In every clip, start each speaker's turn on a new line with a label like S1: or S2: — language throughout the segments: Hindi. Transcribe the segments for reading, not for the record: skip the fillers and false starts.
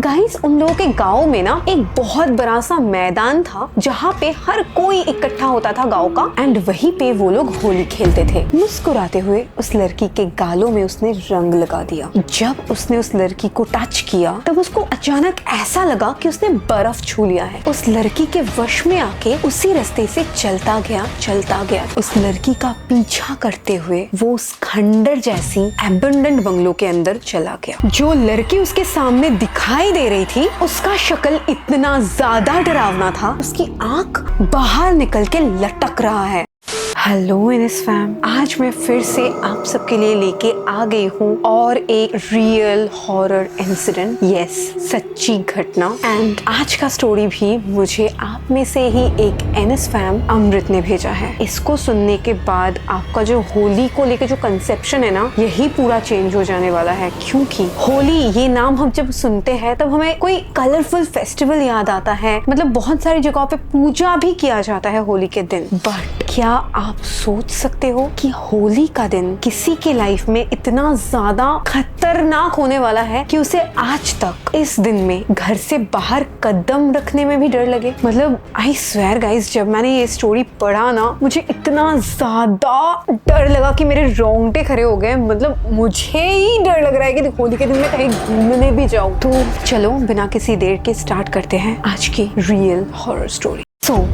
S1: गाइस उन लोगों के गांव में ना एक बहुत बड़ा सा मैदान था जहाँ पे हर कोई इकट्ठा होता था गांव का, एंड वहीं पे वो लोग होली खेलते थे। मुस्कुराते हुए उस लड़की के गालों में उसने रंग लगा दिया। जब उसने उस लड़की को टच किया तब उसको अचानक ऐसा लगा कि उसने बर्फ छू लिया है। उस लड़की के वश में आके उसी रास्ते से चलता गया। उस लड़की का पीछा करते हुए वो उस खंडर जैसी एबंडेंट बंगलो के अंदर चला गया। जो लड़की उसके सामने दिखाई दे रही थी उसका शक्ल इतना ज्यादा डरावना था, उसकी आंख बाहर निकल के लटक रहा है। हेलो एनएस फैम, आज मैं फिर से आप सबके लिए लेके आ गई हूँ और एक रियल हॉरर इंसिडेंट, यस सच्ची घटना। एंड आज का स्टोरी भी मुझे आप में से ही एक एनएस फैम अमृत ने भेजा है। इसको सुनने के बाद आपका जो होली को लेके जो कंसेप्शन है ना, यही पूरा चेंज हो जाने वाला है। क्योंकि होली ये नाम हम जब सुनते हैं तब हमें कोई कलरफुल फेस्टिवल याद आता है, मतलब बहुत सारी जगहों पे पूजा भी किया जाता है होली के दिन। बट क्या आप सोच सकते हो कि होली का दिन किसी के लाइफ में इतना ज्यादा खतरनाक होने वाला है कि उसे आज तक इस दिन में घर से बाहर कदम रखने में भी डर लगे। मतलब आई स्वेयर गाइस, जब मैंने ये स्टोरी पढ़ा ना, मुझे इतना ज्यादा डर लगा कि मेरे रोंगटे खड़े हो गए। मतलब मुझे ही डर लग रहा है कि होली के दिन में कहीं घूमने भी जाऊं। तो चलो बिना किसी देर के स्टार्ट करते हैं आज की रियल हॉरर स्टोरी।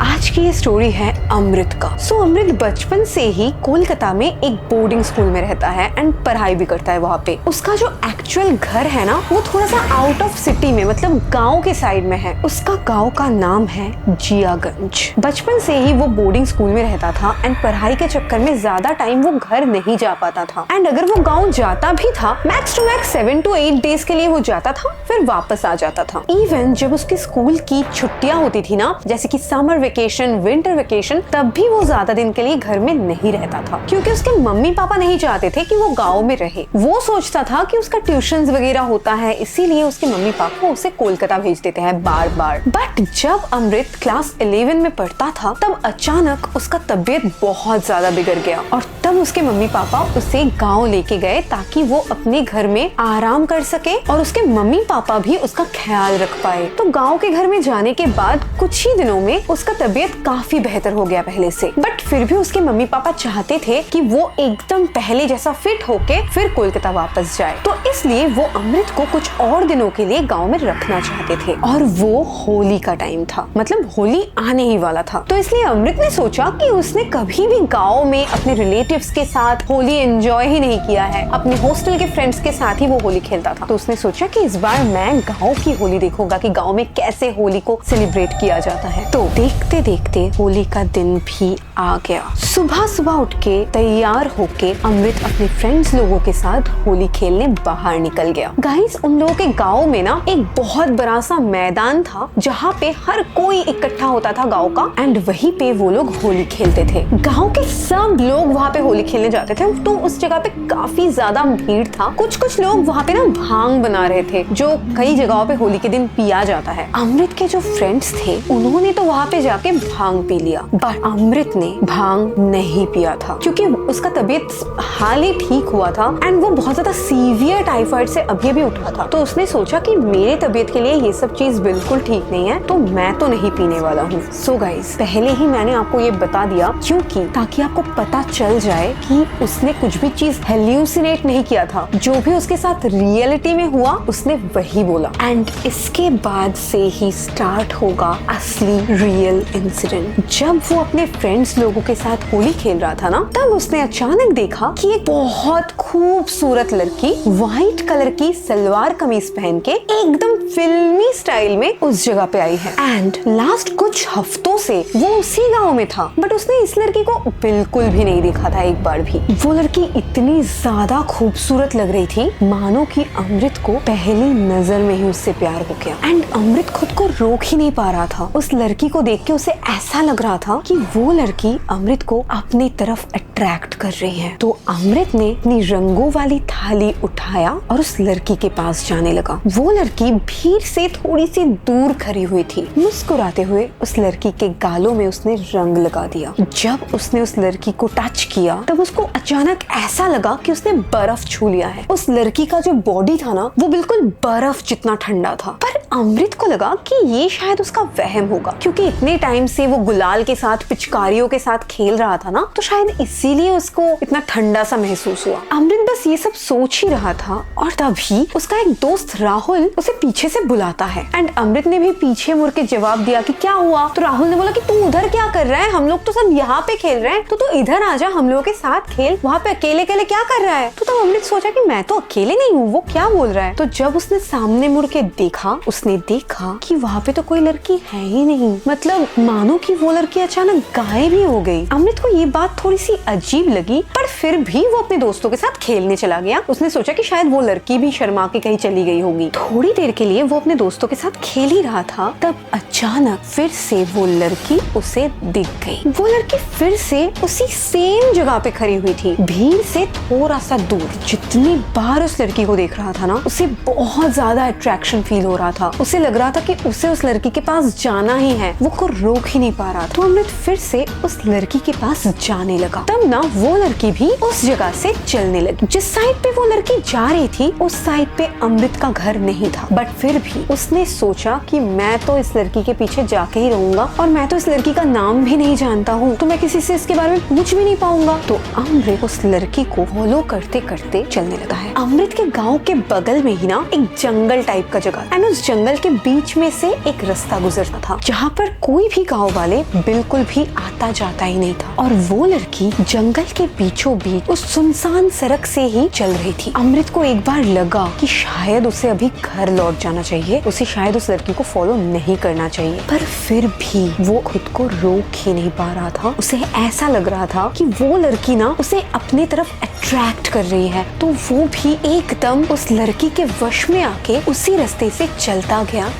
S1: आज की ये स्टोरी है अमृत का। अमृत बचपन से ही कोलकाता में एक बोर्डिंग स्कूल में रहता है एंड पढ़ाई भी करता है वहाँ पे। उसका जो एक्चुअल घर है ना, वो थोड़ा सा आउट ऑफ सिटी में, मतलब गांव के साइड में है। उसका गांव का नाम है जियागंज। बचपन से ही वो बोर्डिंग स्कूल में रहता था एंड पढ़ाई के चक्कर में ज्यादा टाइम वो घर नहीं जा पाता था। एंड अगर वो गाँव जाता भी था, max to max 7 to 8 days के लिए वो जाता था, फिर वापस आ जाता था। इवन जब उसके स्कूल की छुट्टियां होती थी ना, जैसे कि समर वेकेशन, विंटर वेकेशन, तब भी वो ज्यादा दिन के लिए घर में नहीं रहता था, क्योंकि उसके मम्मी पापा नहीं चाहते थे कि वो गांव में रहे। वो सोचता था कि उसका ट्यूशंस वगैरह होता है, इसीलिए उसके मम्मी पापा उसे कोलकाता भेज देते हैं बार बार। बट जब अमृत क्लास 11 में पढ़ता था, तब अचानक उसका तबीयत बहुत ज्यादा बिगड़ गया और तब उसके मम्मी पापा उसे गाँव लेके गए ताकि वो अपने घर में आराम कर सके और उसके मम्मी पापा भी उसका ख्याल रख पाए। तो गाँव के घर में जाने के बाद कुछ ही दिनों में उसका तबीयत काफी बेहतर हो गया पहले से। बट फिर भी उसके मम्मी पापा चाहते थे कि वो एकदम पहले जैसा फिट होके फिर कोलकाता वापस जाए। तो इसलिए वो अमृत को कुछ और दिनों के लिए गांव में रखना चाहते थे और वो होली का टाइम था, मतलब होली आने ही वाला था। तो इसलिए अमृत ने सोचा कि उसने कभी भी गाँव में अपने रिलेटिव्स के साथ होली एंजॉय ही नहीं किया है, अपने हॉस्टल के फ्रेंड्स के साथ ही वो होली खेलता था। तो उसने सोचा कि इस बार मैं गाँव की होली देखूंगा कि गाँव में कैसे होली को सेलिब्रेट किया जाता है। तो देखते देखते होली का दिन भी आ गया। सुबह सुबह उठ के तैयार होके अमृत अपने फ्रेंड्स लोगों के साथ होली खेलने बाहर निकल गया। गाइस उन लोगों के गांव में ना एक बहुत बड़ा सा मैदान था जहाँ पे हर कोई इकट्ठा होता था गांव का, एंड वहीं पे वो लोग होली खेलते थे। गांव के सब लोग वहाँ पे होली खेलने जाते थे। तो उस जगह पे काफी ज्यादा भीड़ था। कुछ लोग वहाँ पे ना भांग बना रहे थे, जो कई जगहों पे होली के दिन पिया जाता है। अमृत के जो फ्रेंड्स थे उन्होंने तो वहाँ पे जाके भांग पी लिया, बट अमृत ने भांग नहीं पिया था क्योंकि उसका तबीयत हाल ही ठीक हुआ था एंड वो बहुत ज्यादा सीवियर टाइफाइड से अभी उठा था। तो उसने सोचा कि मेरे तबीयत के लिए ये सब चीज बिल्कुल ठीक नहीं है, तो मैं तो नहीं पीने वाला हूँ। सो गाइस, पहले ही मैंने आपको ये बता दिया क्योंकि ताकि आपको पता चल जाए कि उसने कुछ भी चीज हेल्यूसिनेट नहीं किया था। जो भी उसके साथ रियलिटी में हुआ उसने वही बोला। एंड इसके बाद से ही स्टार्ट होगा असली रियल इंसिडेंट। जब वो अपने फ्रेंड्स लोगों के साथ होली खेल रहा था ना, तब उसने अचानक देखा कि एक बहुत खूबसूरत लड़की व्हाइट कलर की सलवार कमीज पहन के एकदम फिल्मी स्टाइल में उस जगह पे आई है। एंड लास्ट कुछ हफ्तों से वो उसी गांव में था, बट उसने इस लड़की को बिल्कुल भी नहीं देखा था एक बार भी। वो लड़की इतनी ज्यादा खूबसूरत लग रही थी मानो कि अमृत को पहली नजर में ही उससे प्यार हो गया। एंड अमृत खुद को रोक ही नहीं पा रहा था। उस लड़की को देख के उसे ऐसा लग रहा था कि वो लड़की अमृत को अपनी तरफ अट्रैक्ट कर रही है। तो अमृत ने अपनी रंगों वाली थाली उठाया और उस लड़की के पास जाने लगा। वो लड़की भीड़ से थोड़ी सी दूर खड़ी हुई थी। मुस्कुराते हुए उस लड़की के गालों में उसने रंग लगा दिया। जब उसने उस लड़की को टच किया तब उसको अचानक ऐसा लगा कि उसने बर्फ छू लिया है। उस लड़की का जो बॉडी था ना, वो बिल्कुल बर्फ जितना ठंडा था। पर अमृत को लगा कि ये शायद उसका वहम होगा, क्योंकि इतने टाइम से वो गुलाल के साथ, पिचकारियों के साथ खेल रहा था ना, तो शायद इसीलिए उसको इतना ठंडा सा महसूस हुआ। अमृत बस ये सब सोच ही रहा था और तभी उसका एक दोस्त राहुल उसे पीछे से बुलाता है। एंड अमृत ने भी पीछे मुड़ के जवाब दिया कि क्या हुआ। तो राहुल ने बोला कि तू उधर क्या कर रहा है, हम लोग तो सब यहाँ पे खेल रहे हैं, तो तू इधर आ जा, हम लोगों के साथ खेल, वहाँ पे अकेले अकेले क्या कर रहा है। तो तब अमृत सोचा कि मैं तो अकेले नहीं हूँ, वो क्या बोल रहा है। तो जब उसने सामने मुड़ के देखा, उसने देखा कि वहाँ पे तो कोई लड़की है ही नहीं, मतलब मानो कि वो लड़की अचानक गायब ही हो गई। अमृत को ये बात थोड़ी सी अजीब लगी, पर फिर भी वो अपने दोस्तों के साथ खेलने चला गया। उसने सोचा कि शायद वो लड़की भी शर्मा के कहीं चली गई होगी। थोड़ी देर के लिए वो अपने दोस्तों के साथ खेल ही रहा था, तब अचानक फिर से वो लड़की उसे दिख गई। वो लड़की फिर से उसी सेम जगह पे खड़ी हुई थी, भीड़ से थोड़ा सा दूर। जितनी बार उस लड़की को देख रहा था ना, उसे बहुत ज्यादा अट्रैक्शन फील हो रहा था। उसे लग रहा था कि उसे उस लड़की के पास जाना ही है, वो को रोक ही नहीं पा रहा। तो अमृत फिर से उस लड़की के पास जाने लगा। तब ना वो लड़की भी उस जगह से चलने लगी। जिस साइड पे वो लड़की जा रही थी, उस साइड पे अमृत का घर नहीं था, बट फिर भी उसने सोचा कि मैं तो इस लड़की के पीछे जाके ही रहूंगा, और मैं तो इस लड़की का नाम भी नहीं जानता हूँ, तो मैं किसी से इसके बारे में पूछ भी नहीं पाऊंगा। तो अमृत उस लड़की को फॉलो करते करते चलने लगा है। अमृत के गाँव के बगल में ही ना एक जंगल टाइप का जगह, एंड उस जंगल के बीच में से एक रास्ता गुजरता था, जहाँ पर कोई भी गाँव वाले बिल्कुल भी आता जाता ही नहीं था। और वो लड़की जंगल के बीचों बीच उस सुनसान सड़क से ही चल रही थी। अमृत को एक बार लगा कि शायद उसे अभी घर लौट जाना चाहिए, उसे शायद उस लड़की को फॉलो नहीं करना चाहिए, पर फिर भी वो खुद को रोक ही नहीं पा रहा था। उसे ऐसा लग रहा था कि वो लड़की ना उसे अपने तरफ अट्रैक्ट कर रही है। तो वो भी एकदम उस लड़की के वश में आके उसी रास्ते से चलता गया।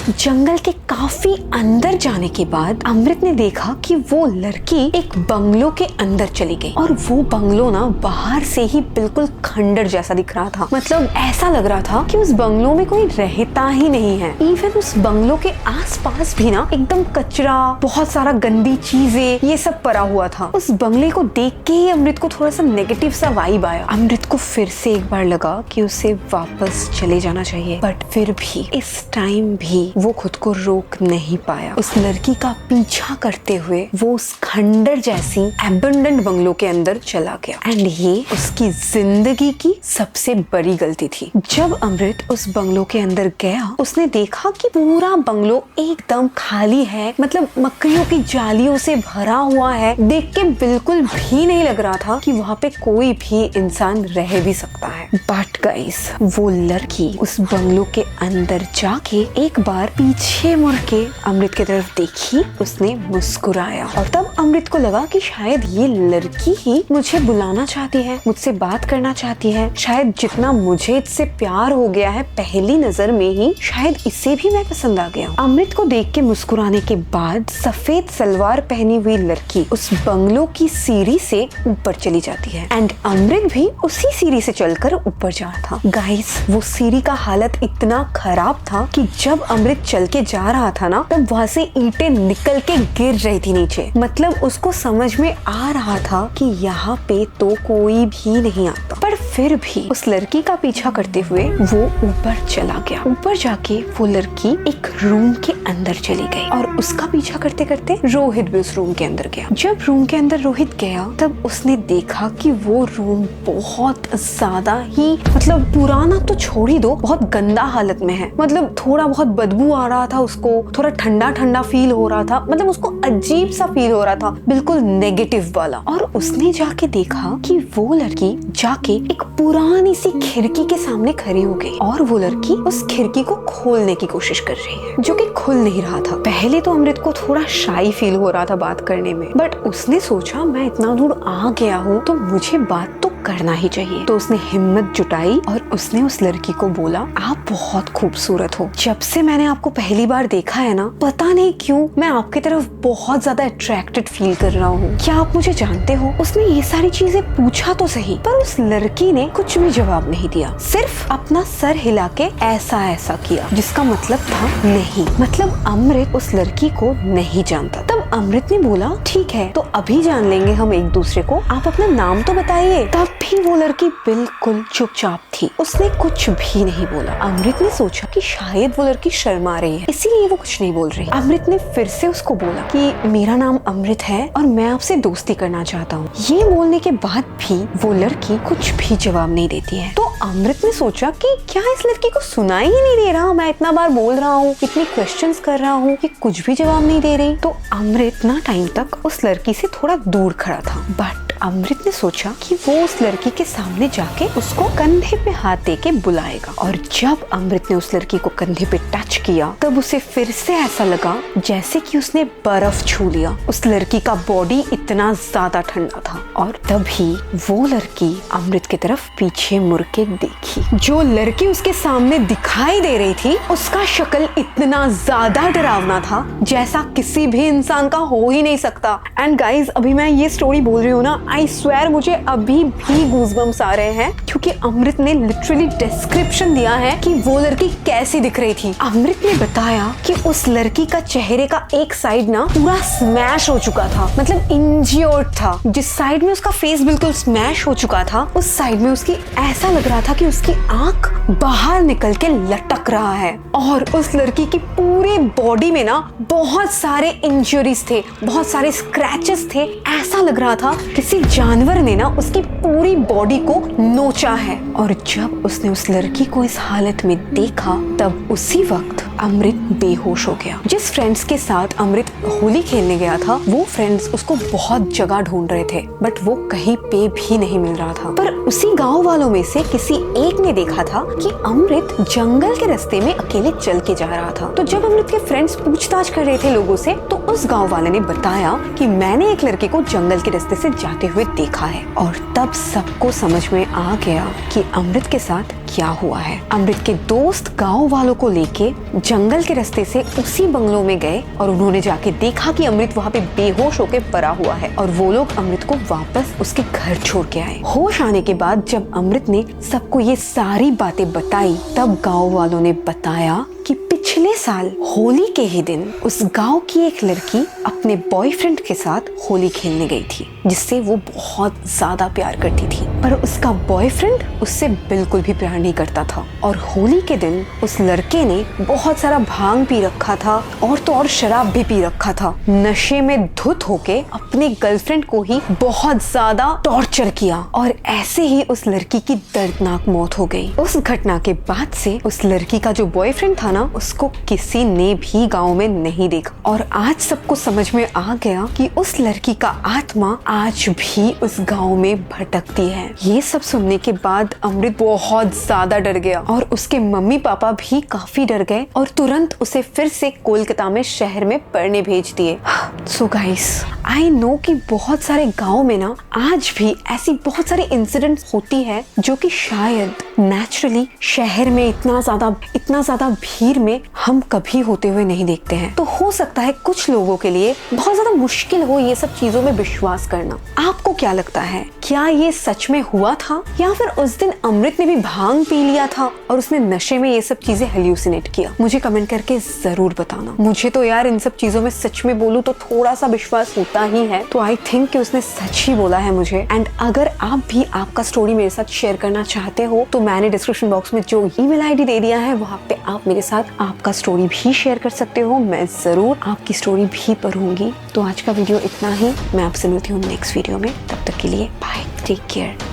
S1: जंगल के काफी अंदर जाने के बाद अमृत ने देखा कि वो लड़की एक बंगलो के अंदर चली गई, और वो बंगलो ना बाहर से ही बिल्कुल खंडर जैसा दिख रहा था। मतलब ऐसा लग रहा था कि उस बंगलो में कोई रहता ही नहीं है। इवन उस बंगलो के आसपास भी ना एकदम कचरा, बहुत सारा गंदी चीजें, ये सब पड़ा हुआ था। उस बंगले को देख के ही अमृत को थोड़ा सा नेगेटिव सा वाइब आया। अमृत को फिर से एक बार लगा कि उसे वापस चले जाना चाहिए, बट फिर भी इस टाइम भी वो खुद को रोक नहीं पाया। उस लड़की का पीछा करते हुए वो उस खंडर जैसी एबंडेंट बंगलो के अंदर चला गया। एंड ये उसकी जिंदगी की सबसे बड़ी गलती थी। जब अमृत उस बंगलो के अंदर गया, उसने देखा कि पूरा बंगलो एकदम खाली है, मतलब मकड़ियों की जालियों से भरा हुआ है। देख के बिल्कुल भी नहीं लग रहा था कि वहाँ पे कोई भी इंसान रह भी सकता है। बट गाइस, वो लड़की उस बंगलो के अंदर जाके एक बार पीछे मुड़ के अमृत की तरफ देखी, उसने मुस्कुराया, और तब अमृत को लगा कि शायद ये लड़की ही मुझे बुलाना चाहती है, मुझसे बात करना चाहती है। शायद जितना मुझे इससे प्यार हो गया है पहली नजर में ही, शायद इसे भी मैं पसंद आ गया। अमृत को देख के मुस्कुराने के बाद सफेद सलवार पहनी हुई लड़की उस बंगलो की सीढ़ी से ऊपर चली जाती है, एंड अमृत भी उसी सीढ़ी से चलकर ऊपर जा रहा था। गाइस, वो सीढ़ी का हालत इतना खराब था कि जब अमृत चल के जा रहा था ना, तब वहाँ से ईंटें निकल के गिर रही थी नीचे। मतलब उसको समझ में आ रहा था कि यहाँ पे तो कोई भी नहीं आता, पर फिर भी उस लड़की का पीछा करते हुए वो ऊपर चला गया। ऊपर जाके वो लड़की एक रूम के अंदर चली गई, और उसका पीछा करते करते रोहित भी उस रूम के अंदर गया। जब रूम के अंदर रोहित गया, तब उसने देखा कि वो रूम बहुत ज्यादा ही, मतलब पुराना तो छोड़ ही दो, बहुत गंदा हालत में है। मतलब थोड़ा बहुत बदबू आ रहा था, उसको थोड़ा ठंडा ठंडा फील हो रहा था, मतलब उसको अजीब सा फील हो रहा था, बिल्कुल नेगेटिव वाला। और उसने जाके देखा कि वो लड़की जाके एक पुरानी सी खिड़की के सामने खड़ी हो गई, और वो लड़की उस खिड़की को खोलने की कोशिश कर रही है, जो कि खुल नहीं रहा था। पहले तो अमृत को थोड़ा शाई फील हो रहा था बात करने में, बट उसने सोचा मैं इतना दूर आ गया हूँ तो मुझे बात तो करना ही चाहिए। तो उसने हिम्मत जुटाई और उसने उस लड़की को बोला, आप बहुत खूबसूरत हो। जब से मैंने आपको पहली बार देखा है ना, पता नहीं क्यों मैं आपकी तरफ बहुत ज्यादा अट्रैक्टेड फील कर रहा हूँ। क्या आप मुझे जानते हो? उसने ये सारी चीजें पूछा तो सही, पर उस लड़की ने कुछ भी जवाब नहीं दिया, सिर्फ अपना सर हिला के ऐसा ऐसा किया, जिसका मतलब था नहीं। मतलब अमृत उस लड़की को नहीं जानता। तब अमृत ने बोला, ठीक है, तो अभी जान लेंगे हम एक दूसरे को, आप अपना नाम तो बताइए। तब वहीं वो लड़की बिल्कुल चुपचाप थी, उसने कुछ भी नहीं बोला। अमृत ने सोचा कि शायद वो लड़की शर्मा रही है, इसीलिए वो कुछ नहीं बोल रही। अमृत ने फिर से उसको बोला कि मेरा नाम अमृत है और मैं आपसे दोस्ती करना चाहता हूँ। ये बोलने के बाद भी वो लड़की कुछ भी जवाब नहीं देती है। तो अमृत ने सोचा कि क्या इस लड़की को सुनाई ही नहीं दे रहा, मैं इतना बार बोल रहा हूँ, इतनी क्वेश्चंस कर रहा हूँ, ये कुछ भी जवाब नहीं दे रही। तो अमृत ना टाइम तक उस लड़की से थोड़ा दूर खड़ा था, बट अमृत ने सोचा कि वो उस लड़की के सामने जाके उसको कंधे पे हाथ देके बुलाएगा। और जब अमृत ने उस लड़की को कंधे पे टच किया तब उसे फिर से ऐसा लगा जैसे कि उसने बर्फ छू लिया। उस लड़की का बॉडी इतना ज्यादा ठंडा था और तभी वो लड़की अमृत की तरफ पीछे मुड़ के देखी। जो लड़की उसके सामने दिखाई दे रही थी उसका शक्ल इतना ज्यादा डरावना था जैसा किसी भी इंसान का हो ही नहीं सकता। एंड गाइज, अभी मैं ये स्टोरी बोल रही हूँ ना, आई स्वेयर मुझे अभी भी गूज़बम्स आ रहे हैं, क्योंकि अमृत ने लिटरली डिस्क्रिप्शन दिया है कि वो लड़की कैसी दिख रही थी। अमृत ने बताया कि उस लड़की का चेहरे का एक साइड ना पूरा स्मैश हो चुका था, मतलब इंज्योर्ड था। जिस साइड में उसका फेस बिल्कुल स्मैश हो चुका था उस साइड में उसकी ऐसा लग रहा था कि उसकी आंख बाहर निकल के लटक रहा है। और उस लड़की की पूरी बॉडी में ना बहुत सारे इंजरीज थे, बहुत सारे स्क्रैचेस थे। ऐसा लग रहा था किसी जानवर ने ना उसकी पूरी बॉडी को नोचा है। और जब उसने उस लड़की को इस हालत में देखा तब उसी वक्त अमृत बेहोश हो गया। जिस फ्रेंड्स के साथ अमृत होली खेलने गया था वो फ्रेंड्स उसको बहुत जगह ढूंढ रहे थे, बट वो कहीं पे भी नहीं मिल रहा था। पर उसी गांव वालों में से किसी एक ने देखा था कि अमृत जंगल के रास्ते में अकेले चल के जा रहा था। तो जब अमृत के फ्रेंड्स पूछताछ कर रहे थे लोगों से तो उस गाँव वाले ने बताया कि मैंने एक लड़के को जंगल के रास्ते से जाते हुए देखा है। और तब सबको समझ में आ गया कि अमृत के साथ क्या हुआ है। अमृत के दोस्त गांव वालों को लेके जंगल के रास्ते से उसी बंगलों में गए और उन्होंने जाके देखा कि अमृत वहाँ पे बेहोश होके पड़ा हुआ है। और वो लोग अमृत को वापस उसके घर छोड़ के आए। होश आने के बाद जब अमृत ने सबको ये सारी बातें बताई तब गांव वालों ने बताया कि पिछले साल होली के ही दिन उस गांव की एक लड़की अपने बॉयफ्रेंड के साथ होली खेलने गई थी, जिससे वो बहुत ज्यादा प्यार करती थी। पर उसका बॉयफ्रेंड उससे बिल्कुल भी प्यार नहीं करता था। और होली के दिन उस लड़के ने बहुत सारा भांग पी रखा था और तो और शराब भी पी रखा था। नशे में धुत होके अपने गर्लफ्रेंड को ही बहुत ज्यादा टॉर्चर किया और ऐसे ही उस लड़की की दर्दनाक मौत हो गई। उस घटना के बाद से उस लड़की का जो बॉयफ्रेंड था ना उसको किसी ने भी गांव में नहीं देखा। और आज सबको समझ में आ गया कि उस लड़की का आत्मा आज भी उस गांव में भटकती है। ये सब सुनने के बाद अमृत बहुत ज्यादा डर गया और उसके मम्मी पापा भी काफी डर गए और तुरंत उसे फिर से कोलकाता में शहर में पढ़ने भेज दिए। सो गाइस, आई नो कि बहुत सारे गांव में ना आज भी ऐसी बहुत सारी इंसिडेंट्स होती है जो कि शायद नेचुरली शहर में इतना ज्यादा भीड़ में हम कभी होते हुए नहीं देखते हैं। तो हो सकता है कुछ लोगों के लिए बहुत ज्यादा मुश्किल हो ये सब चीजों में विश्वास करना। आपको क्या लगता है, क्या ये सच में हुआ था या फिर उस दिन अमृत ने भी भांग पी लिया था और उसने नशे में ये सब चीजें हेल्यूसिनेट किया? मुझे कमेंट करके जरूर बताना। मुझे तो यार इन सब चीजों में सच में बोलूं तो थोड़ा सा विश्वास होता ही है, तो आई थिंक कि उसने सच ही बोला है मुझे। एंड अगर आप भी आपका स्टोरी मेरे साथ शेयर करना चाहते हो तो मैंने डिस्क्रिप्शन बॉक्स में जो ईमेल आईडी दे दिया है वहाँ पे आप मेरे साथ आपका स्टोरी भी शेयर कर सकते हो। मैं जरूर आपकी स्टोरी भी पढ़ूंगी। तो आज का वीडियो इतना ही, मैं आपसे मिलती हूँ नेक्स्ट वीडियो में। तब तक के लिए बाय, टेक केयर।